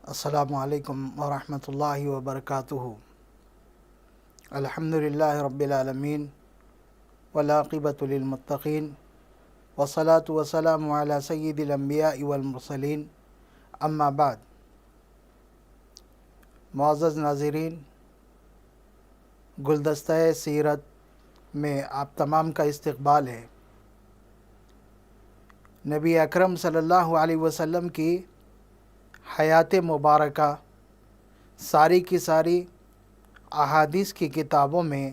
السلام علیکم ورحمۃ اللہ وبرکاتہ۔ الحمدللہ رب العالمین والعاقبۃ للمتقین والصلاة والسلام علی سید الانبیاء والمرسلین، اما بعد۔ معزز ناظرین، گلدستہ سیرت میں آپ تمام کا استقبال ہے۔ نبی اکرم صلی اللہ علیہ وسلم کی حیات مبارکہ ساری کی ساری احادیث کی کتابوں میں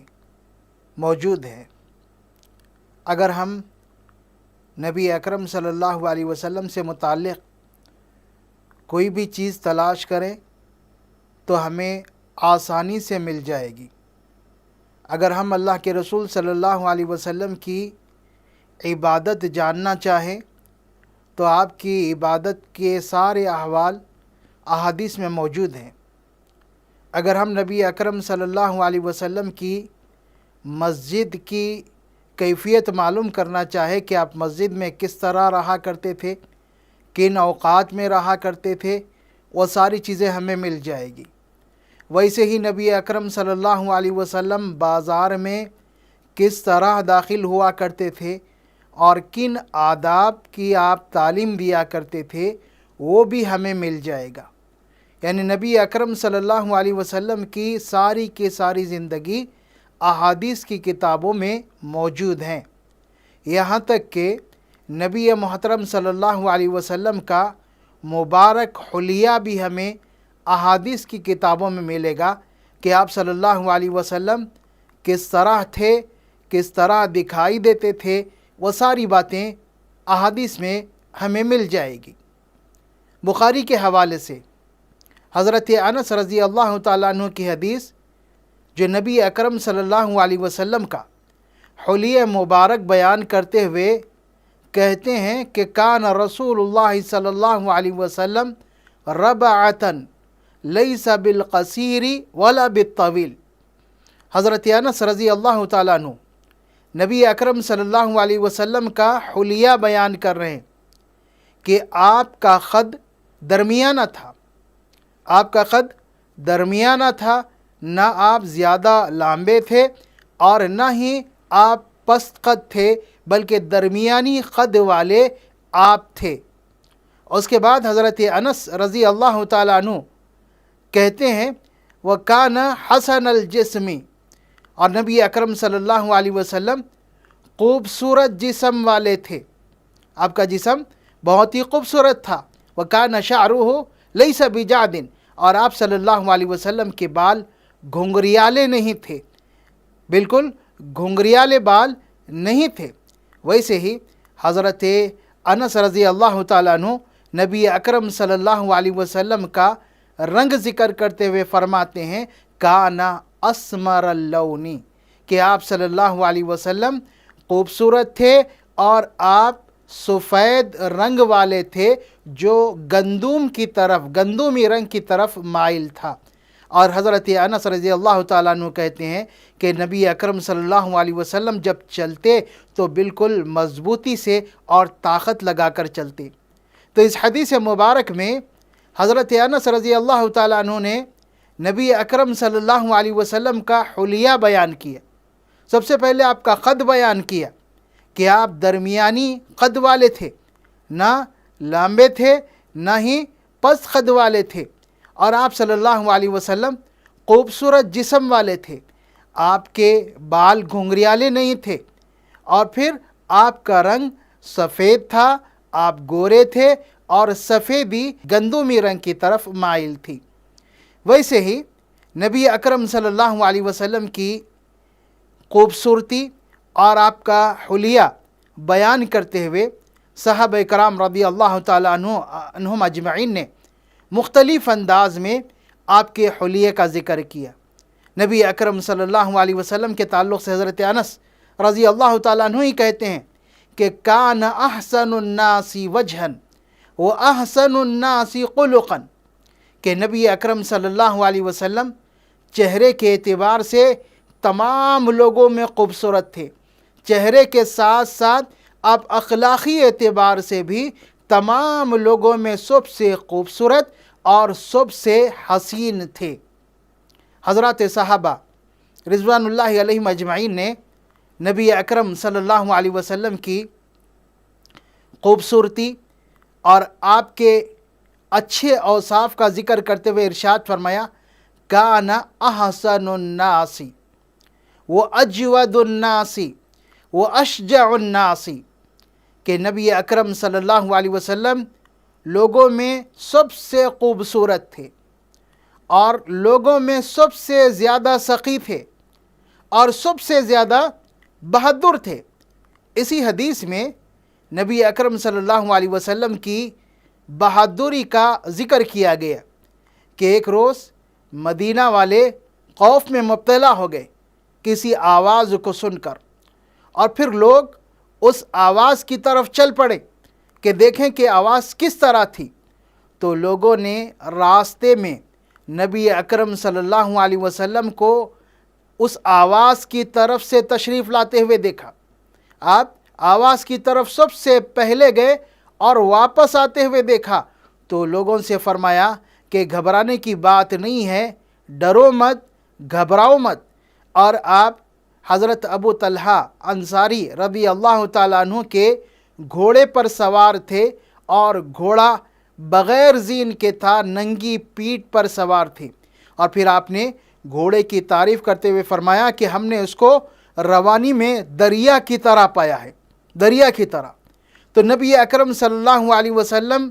موجود ہے۔ اگر ہم نبی اکرم صلی اللہ علیہ وسلم سے متعلق کوئی بھی چیز تلاش کریں تو ہمیں آسانی سے مل جائے گی۔ اگر ہم اللہ کے رسول صلی اللہ علیہ وسلم کی عبادت جاننا چاہیں تو آپ کی عبادت کے سارے احوال احادیث میں موجود ہیں۔ اگر ہم نبی اکرم صلی اللہ علیہ وسلم کی مسجد کی کیفیت معلوم کرنا چاہے کہ آپ مسجد میں کس طرح رہا کرتے تھے، کن اوقات میں رہا کرتے تھے، وہ ساری چیزیں ہمیں مل جائے گی۔ ویسے ہی نبی اکرم صلی اللہ علیہ وسلم بازار میں کس طرح داخل ہوا کرتے تھے اور کن آداب کی آپ تعلیم دیا کرتے تھے وہ بھی ہمیں مل جائے گا۔ یعنی نبی اکرم صلی اللہ علیہ وسلم کی ساری زندگی احادیث کی کتابوں میں موجود ہیں۔ یہاں تک کہ نبی محترم صلی اللہ علیہ وسلم کا مبارک حلیہ بھی ہمیں احادیث کی کتابوں میں ملے گا کہ آپ صلی اللہ علیہ وسلم کس طرح تھے، کس طرح دکھائی دیتے تھے، وہ ساری باتیں احادیث میں ہمیں مل جائے گی۔ بخاری کے حوالے سے حضرت انس رضی اللہ تعالیٰ عنہ کی حدیث، جو نبی اکرم صلی اللہ علیہ وسلم کا حلیہ مبارک بیان کرتے ہوئے کہتے ہیں کہ کان رسول اللہ صلی اللہ علیہ وسلم ربعتن لیس بالقصیر ولا بالطویل۔ حضرت انس رضی اللہ تعالیٰ عنہ نبی اکرم صلی اللہ علیہ وسلم کا حلیہ بیان کر رہے ہیں کہ آپ کا قد درمیانہ تھا۔ آپ کا قد درمیانہ تھا، نہ آپ زیادہ لمبے تھے اور نہ ہی آپ پست قد تھے، بلکہ درمیانی قد والے آپ تھے۔ اس کے بعد حضرت انس رضی اللہ تعالیٰ عنہ کہتے ہیں وَكَانَ حَسَنَ الْجِسْمِ، اور نبی اکرم صلی اللہ علیہ وسلم خوبصورت جسم والے تھے۔ آپ کا جسم بہت ہی خوبصورت تھا۔ وَكَانَ شَعْرُهُ لَيْسَ بِجَعْدٍ، اور آپ صلی اللہ علیہ وسلم کے بال گھنگریالے نہیں تھے، بالکل گھنگریالے بال نہیں تھے۔ ویسے ہی حضرت انس رضی اللہ تعالیٰ عنہ نبی اکرم صلی اللہ علیہ وسلم کا رنگ ذکر کرتے ہوئے فرماتے ہیں کانا اسمر اللون، کہ آپ صلی اللہ علیہ وسلم خوبصورت تھے اور آپ سفید رنگ والے تھے جو گندمی رنگ کی طرف مائل تھا۔ اور حضرت انس رضی اللہ تعالیٰ عنہ کہتے ہیں کہ نبی اکرم صلی اللہ علیہ وسلم جب چلتے تو بالکل مضبوطی سے اور طاقت لگا کر چلتے۔ تو اس حدیث مبارک میں حضرت انس رضی اللہ تعالیٰ عنہ نے نبی اکرم صلی اللہ علیہ وسلم کا حلیہ بیان کیا۔ سب سے پہلے آپ کا قد بیان کیا کہ آپ درمیانی قد والے تھے، نہ لمبے تھے نہ ہی پست قد والے تھے، اور آپ صلی اللہ علیہ وسلم خوبصورت جسم والے تھے۔ آپ کے بال گھنگریالے نہیں تھے، اور پھر آپ کا رنگ سفید تھا، آپ گورے تھے اور سفیدی گندمی رنگ کی طرف مائل تھی۔ ویسے ہی نبی اکرم صلی اللہ علیہ وسلم کی خوبصورتی اور آپ کا حلیہ بیان کرتے ہوئے صحابہ کرام رضی اللہ تعالیٰ عنہم اجمعین نے مختلف انداز میں آپ کے حلیے کا ذکر کیا۔ نبی اکرم صلی اللہ علیہ وسلم کے تعلق سے حضرت انس رضی اللہ تعالیٰ عنہ ہی کہتے ہیں کہ کان احسن الناس وجہا واحسن الناس خلقا، کہ نبی اکرم صلی اللہ علیہ وسلم چہرے کے اعتبار سے تمام لوگوں میں خوبصورت تھے، چہرے کے ساتھ ساتھ آپ اخلاقی اعتبار سے بھی تمام لوگوں میں سب سے خوبصورت اور سب سے حسین تھے۔ حضرات صحابہ رضوان اللہ علیہم اجمعین نے نبی اکرم صلی اللہ علیہ وسلم کی خوبصورتی اور آپ کے اچھے اوصاف کا ذکر کرتے ہوئے ارشاد فرمایا، کان احسن الناس واجود الناس واشجع الناس، کہ نبی اکرم صلی اللہ علیہ وسلم لوگوں میں سب سے خوبصورت تھے اور لوگوں میں سب سے زیادہ سخی تھے اور سب سے زیادہ بہادر تھے۔ اسی حدیث میں نبی اکرم صلی اللہ علیہ وسلم کی بہادری کا ذکر کیا گیا کہ ایک روز مدینہ والے خوف میں مبتلا ہو گئے کسی آواز کو سن کر، اور پھر لوگ اس آواز کی طرف چل پڑے کہ دیکھیں کہ آواز کس طرح تھی۔ تو لوگوں نے راستے میں نبی اکرم صلی اللہ علیہ وسلم کو اس آواز کی طرف سے تشریف لاتے ہوئے دیکھا۔ آپ آواز کی طرف سب سے پہلے گئے اور واپس آتے ہوئے دیکھا تو لوگوں سے فرمایا کہ گھبرانے کی بات نہیں ہے، ڈرو مت، گھبراؤ مت۔ اور آپ حضرت ابو طلحہ انصاری رضی اللہ تعالیٰ عنہ کے گھوڑے پر سوار تھے اور گھوڑا بغیر زین کے تھا، ننگی پیٹھ پر سوار تھے، اور پھر آپ نے گھوڑے کی تعریف کرتے ہوئے فرمایا کہ ہم نے اس کو روانی میں دریا کی طرح پایا ہے، دریا کی طرح۔ تو نبی اکرم صلی اللہ علیہ وسلم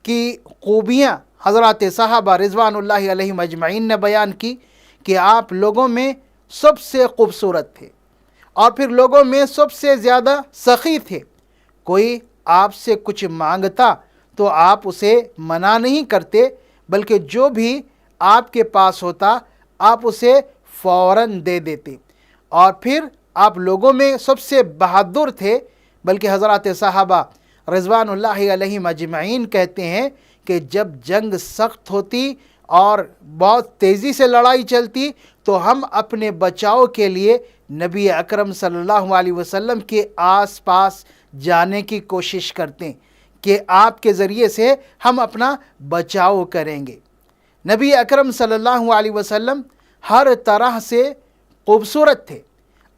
کی خوبیاں حضرات صحابہ رضوان اللہ علیہم اجمعین نے بیان کی کہ آپ لوگوں میں سب سے خوبصورت تھے اور پھر لوگوں میں سب سے زیادہ سخی تھے۔ کوئی آپ سے کچھ مانگتا تو آپ اسے منع نہیں کرتے، بلکہ جو بھی آپ کے پاس ہوتا آپ اسے فوراً دے دیتے، اور پھر آپ لوگوں میں سب سے بہادر تھے۔ بلکہ حضرات صحابہ رضوان اللہ علیہم اجمعین کہتے ہیں کہ جب جنگ سخت ہوتی اور بہت تیزی سے لڑائی چلتی تو ہم اپنے بچاؤ کے لیے نبی اکرم صلی اللہ علیہ وسلم کے آس پاس جانے کی کوشش کرتے ہیں کہ آپ کے ذریعے سے ہم اپنا بچاؤ کریں گے۔ نبی اکرم صلی اللہ علیہ وسلم ہر طرح سے خوبصورت تھے۔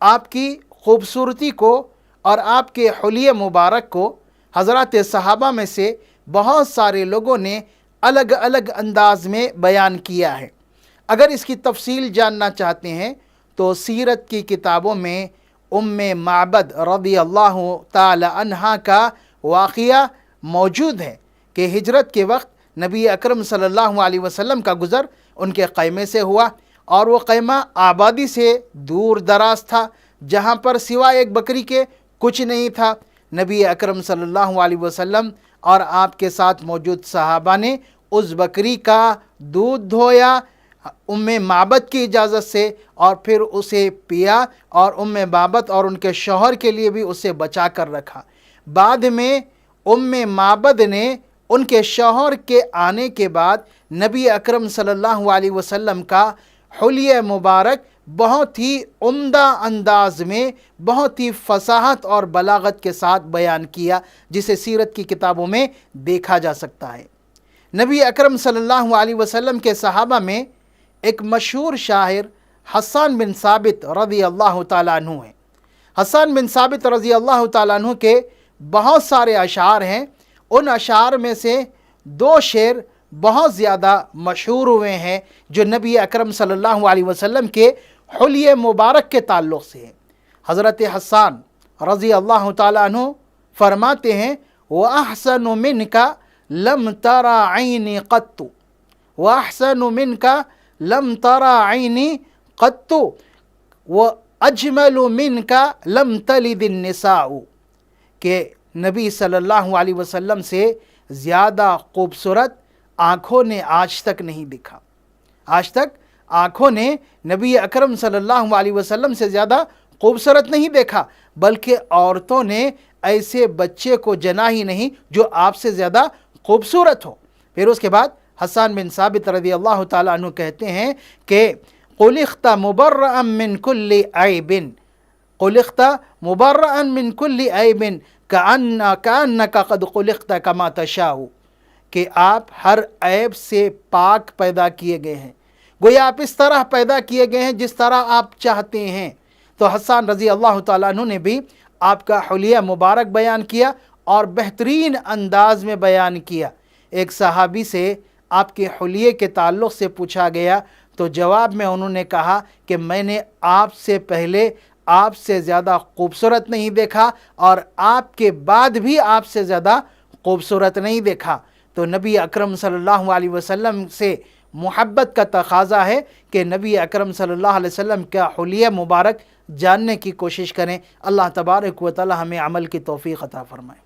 آپ کی خوبصورتی کو اور آپ کے حلیہ مبارک کو حضرات صحابہ میں سے بہت سارے لوگوں نے الگ الگ انداز میں بیان کیا ہے۔ اگر اس کی تفصیل جاننا چاہتے ہیں تو سیرت کی کتابوں میں ام معبد رضی اللہ تعالی عنہا کا واقعہ موجود ہے کہ ہجرت کے وقت نبی اکرم صلی اللہ علیہ وسلم کا گزر ان کے خیمے سے ہوا، اور وہ خیمہ آبادی سے دور دراز تھا جہاں پر سوائے ایک بکری کے کچھ نہیں تھا۔ نبی اکرم صلی اللہ علیہ وسلم اور آپ کے ساتھ موجود صحابہ نے اس بکری کا دودھ دھویا ام معبد کی اجازت سے، اور پھر اسے پیا، اور ام معبد اور ان کے شوہر کے لیے بھی اسے بچا کر رکھا۔ بعد میں ام معبد نے ان کے شوہر کے آنے کے بعد نبی اکرم صلی اللہ علیہ وسلم کا حلیہ مبارک بہت ہی عمدہ انداز میں، بہت ہی فصاحت اور بلاغت کے ساتھ بیان کیا، جسے سیرت کی کتابوں میں دیکھا جا سکتا ہے۔ نبی اکرم صلی اللہ علیہ وسلم کے صحابہ میں ایک مشہور شاعر حسان بن ثابت رضی اللہ تعالیٰ عنہ ہیں۔ حسان بن ثابت رضی اللہ تعالیٰ عنہ کے بہت سارے اشعار ہیں۔ ان اشعار میں سے دو شعر بہت زیادہ مشہور ہوئے ہیں جو نبی اکرم صلی اللہ علیہ وسلم کے حلیہ مبارک کے تعلق سے ہیں۔ حضرت حسان رضی اللہ تعالیٰ عنہ فرماتے ہیں، وَأَحْسَنُ مِنْكَ لَمْ تَرَ عَيْنِي قَطُّ وَأَحْسَنُ مِنْكَ لَمْ تَرَ عَيْنِي قَطُّ وَأَجْمَلُ مِنْكَ لَمْ تَلِدِ النِّسَاءُ، کہ نبی صلی اللہ علیہ وسلم سے زیادہ خوبصورت آنکھوں نے آج تک نہیں دیکھا۔ آج تک آنکھوں نے نبی اکرم صلی اللہ علیہ وسلم سے زیادہ خوبصورت نہیں دیکھا، بلکہ عورتوں نے ایسے بچے کو جنا ہی نہیں جو آپ سے زیادہ خوبصورت ہو۔ پھر اس کے بعد حسان بن ثابت رضی اللہ تعالیٰ عنہ کہتے ہیں کہ خلقت مبرئا من کل عیب، خلقت مبرئا من کل عیب کأنک قد خلقت کما تشاء، کہ آپ ہر عیب سے پاک پیدا کیے گئے ہیں، گویا آپ اس طرح پیدا کیے گئے ہیں جس طرح آپ چاہتے ہیں۔ تو حسان رضی اللہ تعالیٰ عنہ نے بھی آپ کا حلیہ مبارک بیان کیا اور بہترین انداز میں بیان کیا۔ ایک صحابی سے آپ کے حلیے کے تعلق سے پوچھا گیا تو جواب میں انہوں نے کہا کہ میں نے آپ سے پہلے آپ سے زیادہ خوبصورت نہیں دیکھا اور آپ کے بعد بھی آپ سے زیادہ خوبصورت نہیں دیکھا۔ تو نبی اکرم صلی اللہ علیہ وسلم سے محبت کا تقاضا ہے کہ نبی اکرم صلی اللہ علیہ وسلم کا حلیہ مبارک جاننے کی کوشش کریں۔ اللہ تبارک و تعالی ہمیں عمل کی توفیق عطا فرمائے۔